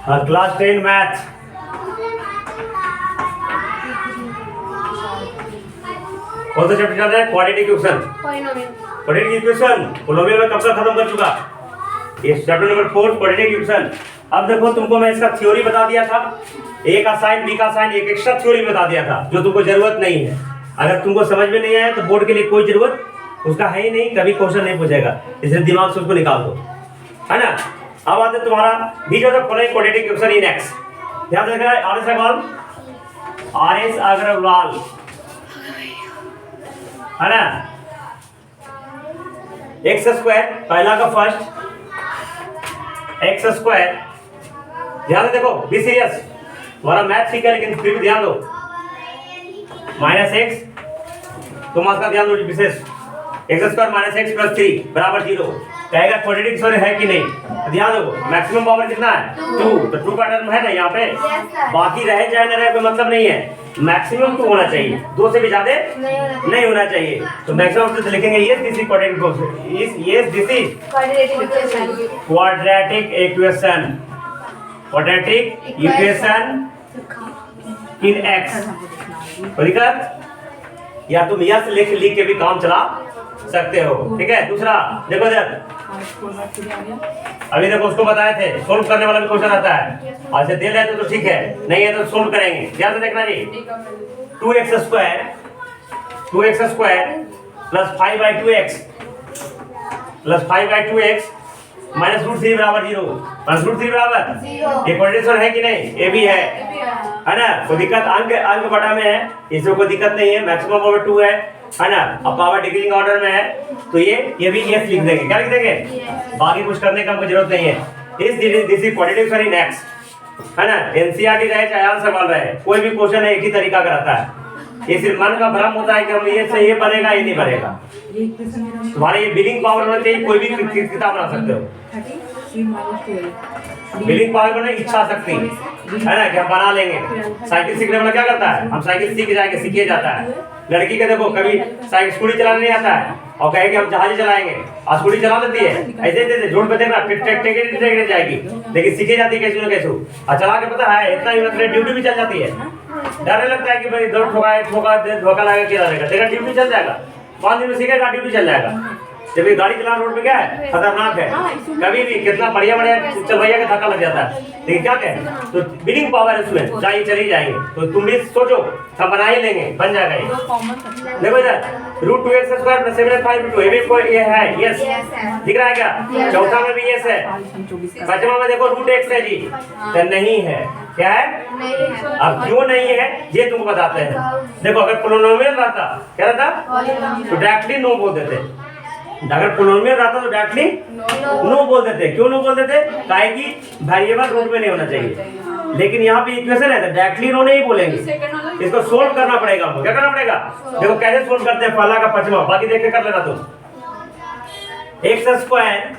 हाँ, class 10 math. कौन सा चैप्टर चल रहा है? Quadratic equation. Quadratic equation polynomial में कब तक खत्म कर चुका? ये चैप्टर नंबर 4 क्वाड्रेटिक इक्वेशन। अब देखो तुमको मैं इसका थ्योरी बता दिया था, ए का साइन बी का साइन, एक एक्स्ट्रा थ्योरी बता दिया था जो तुमको जरूरत नहीं है। अगर तुमको समझ में नहीं आया तो बोर्ड के लिए कोई जरूरत उसका है ही नहीं, कभी क्वेश्चन नहीं पूछेगा, इसलिए दिमाग से उसको निकाल दो, है ना। अब आते तुम्हारा बीच of the following quadratic equation in x. ध्यान रखना है, आर एस अग्रवाल, है ना। एक्स स्क्वायर पहला का फर्स्ट एक्स स्क्वायर, ध्यान देखो, बी सीरियस, तुम्हारा मैथ ठीक है लेकिन फिर भी ध्यान दो, माइनस एक्स, तुम इसका ध्यान दो विशेष, x square minus x plus 3 बराबर 0। कहेगा क्वाड्रेटिक इक्वेशन है कि नहीं, ध्यान दो, मैक्सिमम पावर कितना है 2, तो 2 का टर्म है ना यहाँ पे, बाकी रहे चाहे न रहे कोई मतलब नहीं है, मैक्सिमम 2 होना चाहिए, 2 से भी ज्यादा नहीं होना चाहिए। तो मैक्सिमम तो लिखेंगे yes this is quadratic equation, yes this is quadratic equation, quadratic equation in x. दिक्कत या तुम यस लिख के भी काम चला सकते हो, ठीक है। दूसरा देखो इधर, अभी देखो उसको बताए थे सोल्व करने वाला भी क्वेश्चन आता है, और दे रहे तो ठीक है, नहीं है तो सोल्व करेंगे। ध्यान से देखना जी, 2x square plus 5/2x plus 5/2x minus root 3 बराबर 0, माइनस रूट 3 बराबर ये क्वाड्रेटिक है कि नहीं, ये भी है ना। कोई दिक्कत अंक बटा में है, इसमें कोई दिक्कत नहीं है, मैक्सिमम पावर 2 है ना। अब पावर डिक्रीजिंग ऑर्डर में है तो ये भी यस लिख देंगे, क्या लिख देंगे, बाकी कुछ करने का कोई जरूरत नहीं है। This is quadratic equation in x, है ना। एनसीईआरटी रहे चाहे आंसर सवाल रहे, कोई भी क्वेश्चन है एक ही तरीका का रहता है। ये सिर्फ मन का भ्रम होता है कि हम ये से ये बनेगा, ये नहीं बनेगा। तुम्हारे ये बिलिंग पावर होना चाहिए, कोई भी किताब बना सकते हो। बिलिंग पावर को नहीं, इच्छा शक्ति, है ना, कि हम बना लेंगे। साइकिल सीखने वाला क्या करता है, हम साइकिल सीख जाएंगे, सीखे जाता है। लड़की के देखो कभी साइकिल स्कूटी चलाने नहीं आता है और कहे कि हम जहाज चलाएंगे, और स्कूटी चला देती है, ऐसे रोड पे देखना टेक जाएगी, लेकिन सीखे जाती है कैसे न कैसे, और चला के पता है इतना ही मतलब ड्यूटी भी चल जाती है। डर लगता है कि भाई दौड़ धोखा लगा क्या रहेगा, तेरा ड्यूटी चल जाएगा, 5 दिन में सीखेगा ड्यूटी चल जाएगा। जब ये गाड़ी चलाना रोड पे क्या है, खतरनाक है, कभी भी कितना बढ़िया चलवैया का धक्का लग जाता है, लेकिन क्या कहें, तो बिलिंग पावर है उसमें, चाहिए चली जाएंगे। तो तुम भी सोचो, हम बना ही लेंगे, बन जाएगा ये। देखो इधर रूट 2x स्क्वायर प्लस 7/5 ये भी कोई ये है, यस दिख रहा है क्या, चौथा में भी यस है, पांचवा में देखो रूट x है जी, तो नहीं है, क्या है, अब क्यों नहीं है ये तुमको बताते हैं। देखो अगर पोलिनोमियल रहता, क्या रहता, तो डायरेक्टली नो बोल देते, अगर पोलिनोमियल रहता तो डायरेक्टली नो बोल देते। क्यों नो बोल देते, काहे कि वेरिएबल रूट में नहीं होना चाहिए, लेकिन यहाँ पे इक्वेशन है तो डायरेक्टली नो नहीं बोलेंगे, इसको सोल्व करना पड़ेगा हमको। क्या करना पड़ेगा, देखो कैसे सोल्व करते हैं, पहला का पचवा, बाकी देख के कर लेना तुम। X square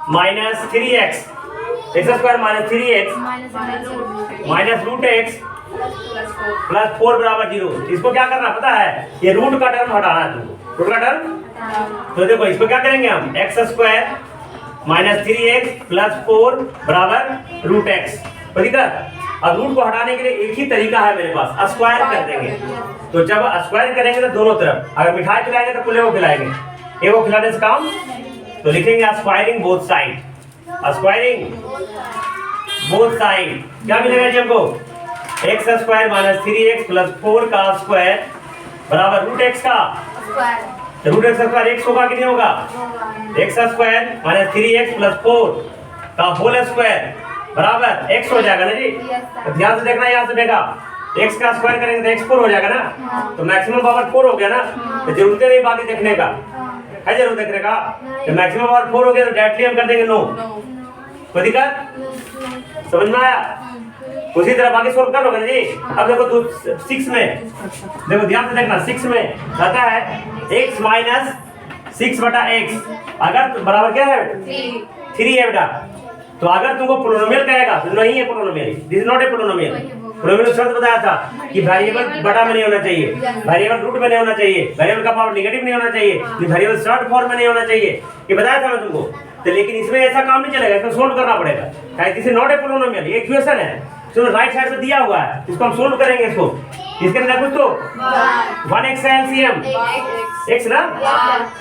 minus 3x, x square minus 3x minus root x plus 4 बराबर 0। इसको क्या करना पता है, ये रूट का टर्म हटाना है तुमको, रूट का टर्म। तो देखो इसको क्या करेंगे हम, x square minus 3x plus 4 बराबर रूट एक्स। ठीक है, अब रूट को हटाने के लिए एक ही तरीका है मेरे पास, स्क्वायर कर देंगे। तो जब स्क्वायर करेंगे तो दोनों तरफ, अगर मिठाई खिलाएंगे तो खुले को खिलाएंगे, एगो खिलाने से काम, तो लिखेंगे squaring both side, squaring both side. क्या मिलेगा जी हमको, x square minus 3x plus 4 का स्क्वायर बराबर रूट एक्स का रूट एक्स स्क्वायर एक्स होगा कि नहीं होगा, x square minus 3x plus 4 का होल स्क्वायर बराबर x हो जाएगा ना जी। तो ध्यान से देखना, यहाँ से देखा x का स्क्वायर करेंगे तो x 4 हो जाएगा ना, तो मैक्सिमम पावर 4 हो गया ना, तो जरूरत नहीं बाकी देखने का, है जरूर देखने का। तो मैक्सिमम पावर 4 हो गया तो डायरेक्टली हम कर देंगे नो। कोई दिक्कत, समझ में आया, उसी तरह बाकी सोल्व कर लोगे जी। अब देखो 6 में, देखो ध्यान से देखना, 6 में रहता है x माइनस 6/x, अगर तो बराबर क्या है 3 है बेटा। तो अगर तुमको पोलिनोमियल कहेगा तो नहीं है polynomial, this is not a polynomial. Polynomial शर्त बताया था कि वेरिएबल बटा में नहीं होना चाहिए, वेरिएबल रूट में नहीं होना चाहिए, वेरिएबल का पावर नेगेटिव नहीं होना चाहिए, वेरिएबल शॉर्ट फॉर्म में नहीं होना चाहिए, ये बताया था मैं तुमको। तो लेकिन इसमें ऐसा काम नहीं चलेगा, इसमें सोल्व करना पड़ेगा। This is not a polynomial, ये इक्वेशन है, तो राइट साइड में दिया हुआ है, इसको हम सोल्व करेंगे। इसको इसके अंदर कुछ तो 1x है एलसीएम x ना,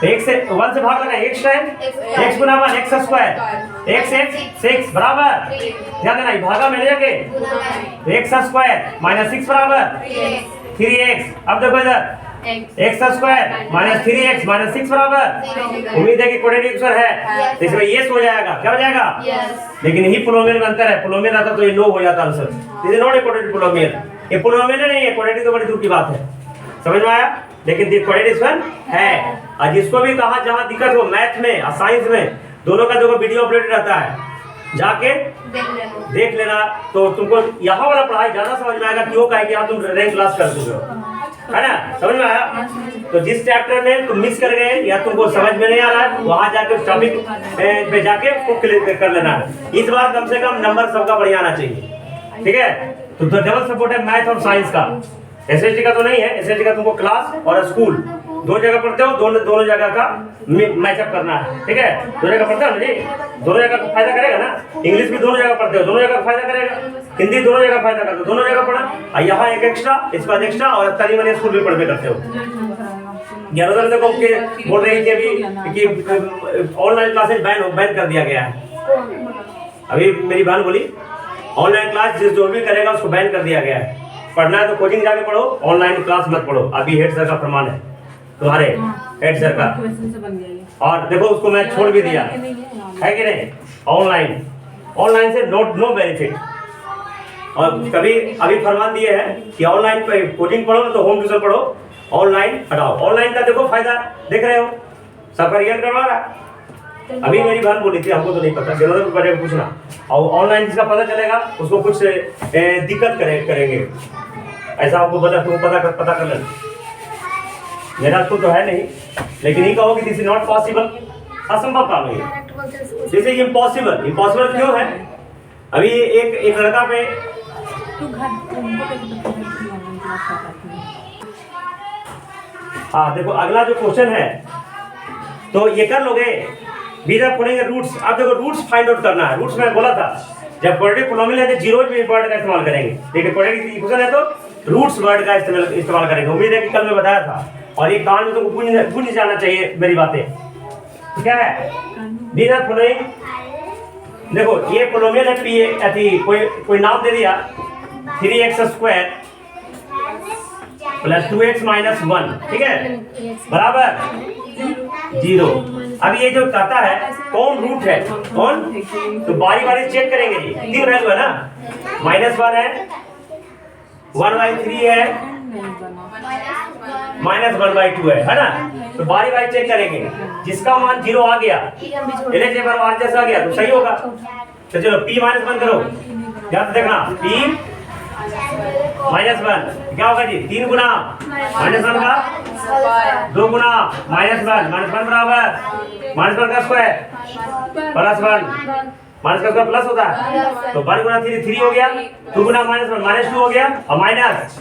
x से 1 से भाग लगा x टाइम x गुना 1 x स्क्वायर x 6 बराबर, ध्यान देना ये भागा में ले जाके x स्क्वायर माइनस 6 बराबर 3x। अब देखो इधर x square minus 3x minus 6 बराबर, उम्मीद है कि क्वाड्रेटिक इक्वेशन है, तो इसमें ये हो जाएगा, क्या हो जाएगा? लेकिन यही पोलिनोमियल में अंतर है, पोलिनोमियल आता तो ये नो हो जाता answer. This is not a quadratic polynomial, ये पोलिनोमियल नहीं है, क्वाड्रेटिक तो बड़ी दूर की बात है, समझ में आया? लेकिन क्वाड्रेटिक इक्वेशन है, और जिसको भी कहा जहां दिक्कत हो मैथ में और साइंस में, दोनों का देखो वीडियो अपलोडेड रहता है, जाके देख लेना, तो तुमको यहाँ वाला पढ़ाई ज्यादा समझ में आएगा, क्यों कहे कि तुम रैंक क्लास कर चुके हो, है ना? समझ में आया? तो जिस चैप्टर में तुम मिस कर गए या तुमको समझ में नहीं आ रहा है, वहां जाके उस टॉपिक पे जाके उसको क्लियर कर लेना है। इस बार कम से कम नंबर सबका बढ़िया आना चाहिए, ठीक है? तो डबल सपोर्ट है मैथ और साइंस का, एसएसटी का तो नहीं है, एसएसटी का तुमको क्लास और स्कूल दो जगह पढ़ते हो, दोनों जगह का मैचअप करना है, ठीक है? दोनों जगह पढ़ते हो ना जी, दोनों जगह का फायदा करेगा ना। इंग्लिश भी दोनों जगह पढ़ते हो, दोनों जगह का फायदा करेगा, हिंदी दोनों जगग फायदा करते हो, दोनों जगह पढ़ा, और यहाँ एक एक्स्ट्रा, इसके बाद एक्स्ट्रा, और तनी मनी स्कूल भी पढ़ते करते हो। ज्ञानोदर देखो कि बोल रही थी अभी कि ऑनलाइन क्लासेस बैन कर दिया गया है। अभी मेरी बहन बोली ऑनलाइन क्लास जो भी करेगा उसको बैन कर दिया गया है। पढ़ना है तो कोचिंग जाके पढ़ो, ऑनलाइन क्लास मत पढ़ो। अभी हेड सर का प्रमाण है तुम्हारे, हेड सर का। और देखो उसको मैं छोड़ भी दिया है कि नहीं, ऑनलाइन से नो बेनिफिट। और कभी अभी फरमान दिए हैं कि ऑनलाइन पे कोचिंग पढ़ो तो होम ट्यूशन पढ़ो, ऑनलाइन हटाओ। ऑनलाइन का देखो फायदा देख रहे हो, सबका रिजल्ट करवा रहा है। अभी मेरी बहन बोली थी, हमको तो नहीं पता, जरूरत पड़ेगा पूछना। और ऑनलाइन जिसका पता चलेगा उसको कुछ दिक्कत करेंगे, ऐसा आपको पता कर लेना। मेरा स्कूल तो है नहीं, लेकिन ये कहो कि दिस इज नॉट पॉसिबल, असंभव काम है। This is impossible. इम्पॉसिबल क्यों है? अभी एक लड़का पे हाँ देखो अगला जो क्वेश्चन है तो ये कर लोगे, बीजा खोलेंगे रूट्स। अब देखो रूट्स फाइंड आउट करना है। रूट्स में बोला था जब क्वाड्रेटिक पोलिनोमियल है तो जीरो वर्ड का इस्तेमाल करेंगे, देखिए क्वाड्रेटिक इक्वेशन है तो रूट्स वर्ड का इस्तेमाल करेंगे। उम्मीद है कि कल मैं बताया था, और ये कान में तुमको पूछ जाना चाहिए मेरी बातें, क्या है? बीजा खोलेंगे, देखो ये पोलिनोमियल है पी, कोई नाम दे दिया 3x square plus 2x minus 1, ठीक है, बराबर 0। अब ये जो कहता है कौन रूट है, कौन, तो बारी बारी चेक करेंगे जी। 3 वैल्यू है ना, -1 है, 1/3 है, -1/2 है ना। तो बारी बारी चेक करेंगे, जिसका मान 0 आ गया, एलिजेबल आर जैसा आ गया तो सही होगा। तो चलो p -1 करो, ध्यान से देखना, p -1 क्या होगा जी? 3 गुना -1 का 2 गुना -1 बराबर -1 का स्क्वायर प्लस 1, माइनस का स्क्वायर प्लस होता है, तो 1 गुना 3 हो गया, 2 गुना -1 -2 हो गया, और माइनस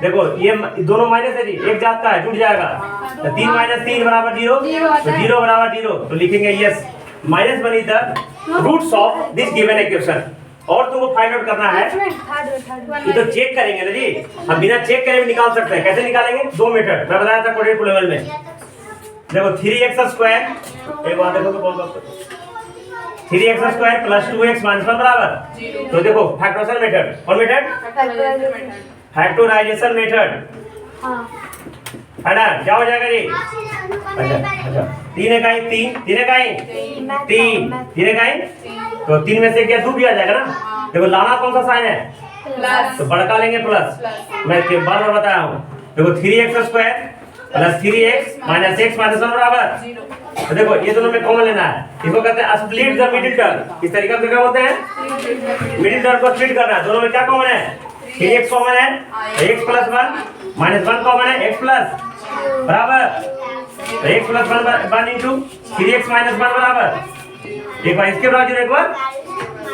देखो ये दोनों माइनस है जी, एक जाता है जुड़ जाएगा, तो 3 - 3 बराबर 0, तो 0 बराबर 0, तो लिखेंगे yes -1 is the roots of this given equation. और तुमको फाइंड आउट करना है, ये तो चेक करेंगे ना जी, हम बिना चेक करे भी निकाल सकते हैं। कैसे निकालेंगे? 2 मेथड मैं बताया था क्वाड्रेटिक पोलिनोमियल में। देखो 3x स्क्वायर, एक बात देखो तो कौन 3x square plus 2x minus 1 बराबर, तो देखो फैक्टराइजेशन मेथड, कौन मेथड? फैक्टराइजेशन मेथड, है ना। क्या हो जाएगा जी? अच्छा 3 इकाई 3, 3 इकाई 3, 3 इकाई, तो 3 में से क्या 2 भी आ जाएगा ना। देखो लाना कौन सा साइन है? प्लस, तो बड़का लेंगे प्लस। मैं बार बार बताया हूँ, देखो 3x square plus 3x minus x minus 1 बराबर, तो देखो ये दोनों में कॉमन लेना है। इसको कहते हैं स्प्लिट द मिडिल टर्म। इस तरीके से क्या बोलते हैं? मिडिल टर्म को स्प्लिट करना है। दोनों में क्या कॉमन है? 3x कॉमन है, x प्लस 1 माइनस 1 कॉमन है, x प्लस बराबर, तो x plus 1 into 3x minus 1 बराबर। एक बार इसके बराबर 0, एक बार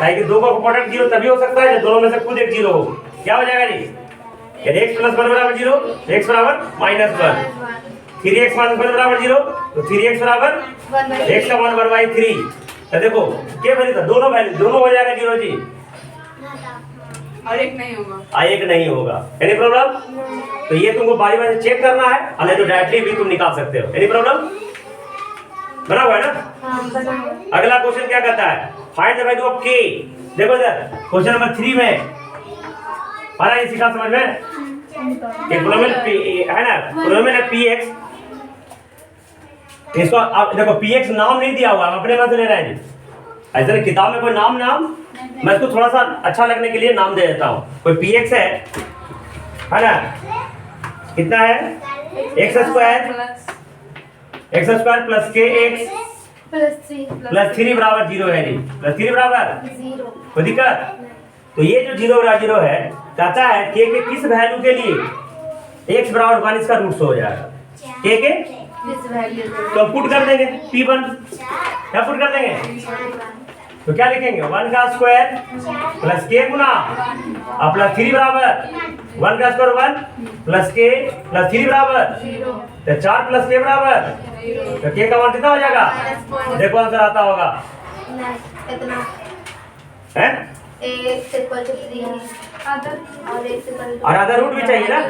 ताकि दो का प्रोडक्ट 0 तभी हो सकता है जब दोनों में से खुद एक 0 हो। क्या हो जाएगा जी? यदि x प्लस 1 बराबर 0, x बराबर -1, 3x माइनस 1 बराबर 0, तो 3x बराबर x का 1/3, तो देखो क्या वैल्यू था, दोनों हो जाएगा 0 जी, और एक नहीं होगा। एक नहीं होगा। Any problem? तो ये तुमको बारी बारी चेक करना है, और नहीं तो डायरेक्टली भी तुम निकाल सकते हो। Any problem? बना हुआ है ना? अगला क्वेश्चन क्या कहता है, find the value of k। देखो इधर क्वेश्चन नंबर 3 में आ रहा है, सीखा समझ में? एक पोलिनोमियल है ना, पोलिनोमियल है px। इसको आप देखो px नाम नहीं दिया हुआ, हम अपने मन से ले रहे हैं जी। ऐसे किताब में कोई नाम मैं इसको थोड़ा सा अच्छा लगने के लिए नाम दे देता हूँ। कोई px है ना, कितना है, x square plus kx plus 3 बराबर 0 है जी, प्लस 3 बराबर 0, कोई दिक्कत? तो ये जो 0 बराबर 0 है, कहता है k के किस वैल्यू के लिए x बराबर 1 इसका रूट हो जाएगा, k के तो पुट कर देंगे p1, क्या पुट कर देंगे, तो क्या लिखेंगे 1 का स्क्वायर प्लस k गुना और प्लस 3 बराबर 1 का स्क्वायर 1 प्लस k प्लस 3 बराबर तो 4 प्लस k बराबर तो k का मान कितना हो जाएगा, देखो आंसर आता होगा है, और आधा रूट भी चाहिए ना,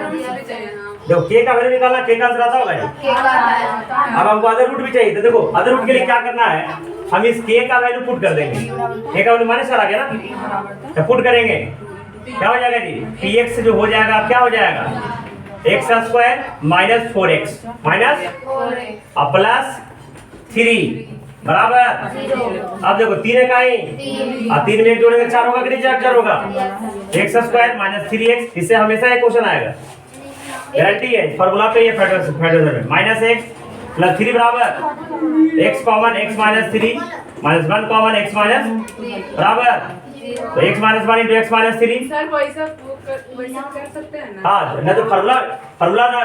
देखो k का वैल्यू निकालना, k का आंसर आता होगा जी। अब हमको आधा रूट भी चाहिए, तो देखो आधा रूट के लिए क्या करना है, हम इस k का वैल्यू पुट कर देंगे, k का वैल्यू माइनस आ गया ना, तो पुट करेंगे क्या हो जाएगा जी, px जो हो जाएगा क्या हो जाएगा, x square minus 4x minus और प्लस 3 बराबर, अब देखो 3 है कहीं और 3 में एक जोड़ेंगे 4 होगा कि नहीं, 4 होगा, x स्क्वायर माइनस 3x, इससे हमेशा एक क्वेश्चन आएगा, गारंटी है, फॉर्मूला पे ये फैक्टर में माइनस x प्लस 3 बराबर x common x minus 3 minus 1 common x minus बराबर तो x minus 1 into x minus 3। Sir वैसा कर सकते हैं ना? हाँ, नहीं तो फॉर्मूला ना,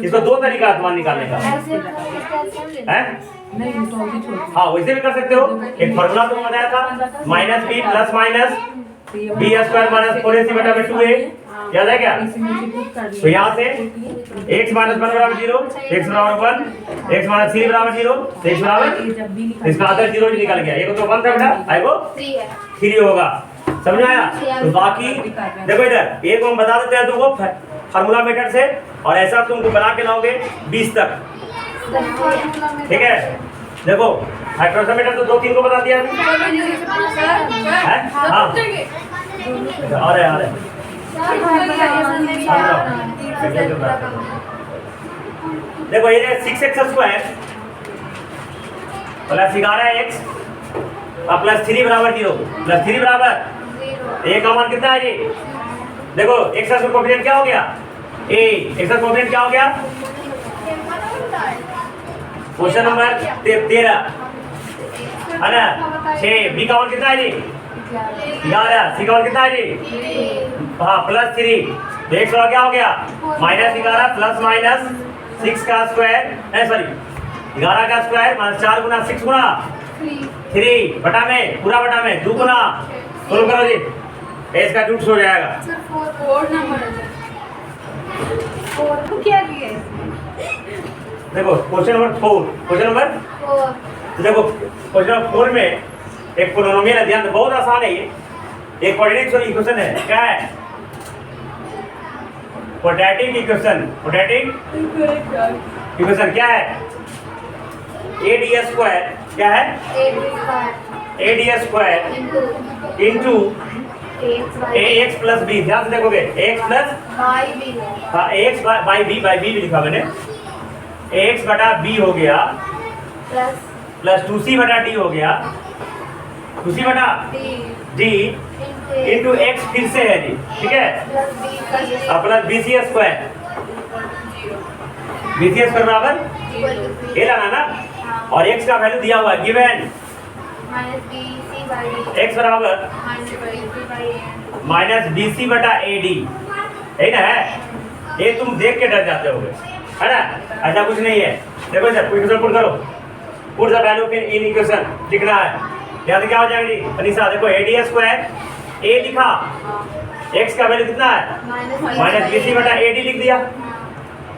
इसको दो तरीका है निकालने का है, हाँ वैसे भी कर सकते हो। एक फॉर्मूला तुमको बताया था, minus b plus minus b square minus 4ac बटा 2a, याद है क्या? तो यहाँ से x माइनस 1 बराबर 0, x बराबर 1, x माइनस 3 बराबर 0, x बराबर इसका आंसर 0 निकल गया, ये तो 1 था बेटा, आई वो 3 होगा, समझ में आया? तो बाकी देखो इधर एक हम बता देते हैं तुमको फार्मूला मेथड से, और ऐसा तुमको बना के लाओगे 20 तक, ठीक है? देखो हाइड्रोजन तो 2-3 को बता दिया है, हाँ अरे देखो ये 6x स्क्वायर प्लस 11x और प्लस 3 बराबर 0, प्लस 3 बराबर a का मान कितना है जी? देखो x का कोएफिशिएंट क्या हो गया, a, x का कोएफिशिएंट क्या हो गया, क्वेश्चन नंबर 13 है ना, 6, b का मान कितना है जी, 11, c का मान कितना है जी, हाँ प्लस 3, तो x का क्या हो गया, माइनस 11 प्लस माइनस 6 का स्क्वायर, सॉरी 11 का स्क्वायर माइनस 4 गुना 6 गुना 3 बटा में, पूरा बटा में 2 गुना, सोल्व करो जी, इसका रूट हो जाएगा। देखो क्वेश्चन नंबर 4, क्वेश्चन नंबर देखो क्वेश्चन नंबर 4 में एक पोलिनोमियल है, ध्यान दो, बहुत आसान है ये, एक क्वाड्रेटिक इक्वेशन है, क्या है, क्वाड्रेटिक इक्वेशन, क्या है, ad स्क्वायर, क्या है, ad square into ax plus b, ध्यान से देखोगे x प्लस हाँ ax बाई b लिखा मैंने, ax बटा b हो गया प्लस 2c बटा d हो गया, 2c बटा d इंटू x फिर से है जी, ठीक है, और प्लस bc स्क्वायर बराबर ये लाना ना, और x का वैल्यू दिया हुआ है गिवन x बराबर माइनस bc बटा ad, है ना, है ये तुम देख के डर जाते होगे, है ना, ऐसा कुछ नहीं है। देखो सर इक्वेशन पुट करो, put the value in equation लिखना है, यहाँ क्या हो जाएगा जी अनिशा, देखो ad स्क्वायर a लिखा, x का वैल्यू कितना है माइनस bc बटा ad लिख दिया,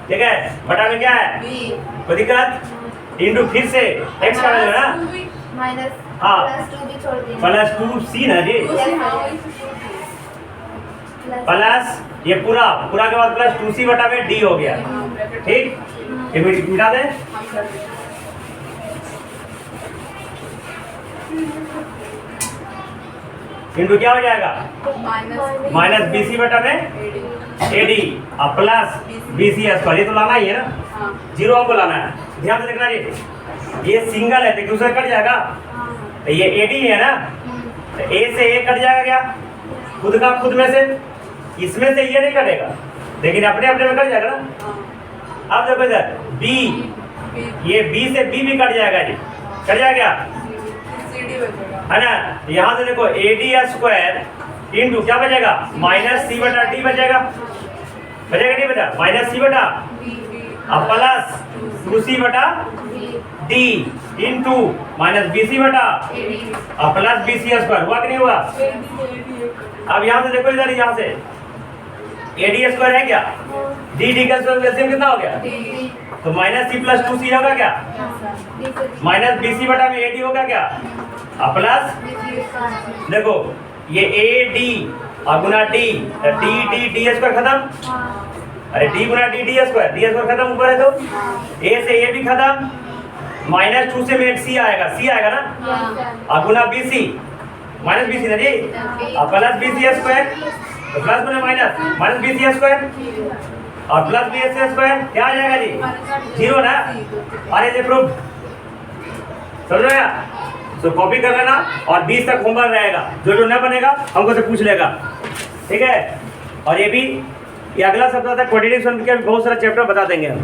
ठीक है, बटा में क्या है कोई दिक्कत, इंटू फिर से x का वैल्यू है ना हाँ प्लस 2 भी छोड़ देंगे। प्लस 2c ना जी, प्लस ये पूरा पूरा के बाद प्लस 2c बटा में d हो गया। ठीक, ये मिटा दें। इनटू क्या हो जाएगा, माइनस BC बटा में AD और प्लस BC स्क्वायर, ये तो लाना ही है ना, जीरो हमको लाना है। ध्यान से देखना जी, ये सिंगल है तो दूसरा कट जाएगा, तो ये AD है ना, तो A से A कट जाएगा क्या, खुद का खुद में से, इसमें से ये नहीं कटेगा लेकिन अपने अपने में कट जाएगा ना। अब देखो इधर B, ये B से B भी कट जाएगा जी, कट जाएगा है ना। यहाँ से देखो AD स्क्वायर इंटू क्या बचेगा, माइनस C बटा D बचेगा, बचेगा नहीं बेटा, माइनस C बटा अब प्लस 2C बटा D इंटू माइनस BC बटा अब प्लस BC स्क्वायर, हुआ कि नहीं हुआ। अब यहाँ से देखो इधर, यहाँ से AD स्क्वायर है क्या, D का स्क्वायर एलसीएम कितना हो गया, तो माइनस C प्लस 2C होगा क्या, माइनस BC बटा में AD होगा क्या, अब प्लस देखो ये AD और गुना D, D स्क्वायर खत्म, अरे D गुना D स्क्वायर खत्म, ऊपर है तो A से A भी खत्म, माइनस 2 से में C आएगा ना, और गुना BC माइनस BC ना जी, और प्लस BC स्क्वायर, तो प्लस गुना माइनस BC स्क्वायर और प्लस BC स्क्वायर क्या आ जाएगा जी, जीरो ना। अरे ये प्रूफ समझ रहे हैं, तो कॉपी कर लेना और 20 तक होमवर्क रहेगा, जो जो न बनेगा हमको से पूछ लेगा, ठीक है। और ये भी ये अगला सप्ताह तक क्वाड्रेटिक समीकरण के बहुत सारा चैप्टर बता देंगे हम।